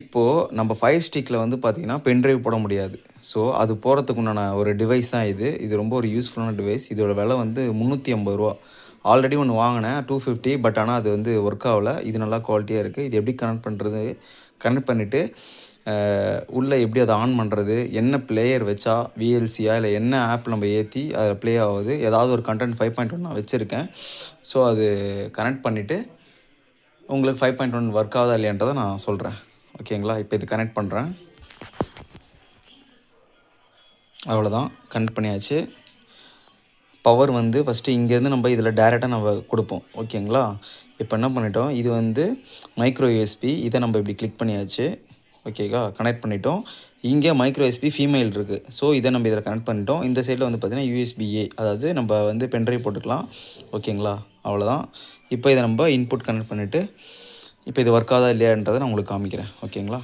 இப்போது நம்ம ஃபயர் ஸ்டிக்கில் வந்து பார்த்திங்கன்னா பென்ட்ரைவ் போட முடியாது. ஸோ அது போகிறதுக்கு உண்டான ஒரு டிவைஸ் தான் இது. இது ரொம்ப ஒரு யூஸ்ஃபுல்லான டிவைஸ். இதோட விலை வந்து ரூ. 350. ஆல்ரெடி ஒன்று வாங்கினேன் 250. பட் ஆனால் அது வந்து ஒர்க் ஆகலை. இது நல்லா குவாலிட்டியாக இருக்குது. இது எப்படி கனெக்ட் பண்ணுறது, கனெக்ட் பண்ணிவிட்டு உள்ளே எப்படி அதை ஆன் பண்ணுறது, என்ன பிளேயர் வச்சா விஎல்சியா இல்லை என்ன ஆப் நம்ம ஏற்றி அதில் ப்ளே ஆகுது, ஏதாவது ஒரு கண்டென்ட் 5.1 நான் வச்சுருக்கேன். ஸோ அது கனெக்ட் பண்ணிவிட்டு உங்களுக்கு 5.1 ஒர்க் ஆகுதா இல்லையான்றதை நான் சொல்கிறேன். ஓகேங்களா? இப்போ இது கனெக்ட் பண்ணுறேன். அவ்வளோதான், கனெக்ட் பண்ணியாச்சு. பவர் வந்து ஃபஸ்ட்டு இங்கேருந்து நம்ம இதில் டேரெக்டாக நம்ம கொடுப்போம். ஓகேங்களா? இப்போ என்ன பண்ணிட்டோம், இது வந்து மைக்ரோ யூஎஸ்பி. இதை நம்ம இப்படி கிளிக் பண்ணியாச்சு. ஓகேவா? கனெக்ட் பண்ணிட்டோம். இங்கே மைக்ரோ யூஎஸ்பி ஃபீமேல் இருக்குது. ஸோ இதை நம்ம இதில் கனெக்ட் பண்ணிட்டோம். இந்த சைடில் வந்து பார்த்திங்கன்னா யூஎஸ்பிஏ, அதாவது நம்ம வந்து பென்ட்ரைவ் போட்டுக்கலாம். ஓகேங்களா? அவ்வளோதான். இப்போ இதை நம்ம இன்புட் கனெக்ட் பண்ணிவிட்டு இப்போ இது ஒர்க் ஆகுதா இல்லையான்றதை நான் உங்களுக்கு காமிக்கிறேன். ஓகேங்களா?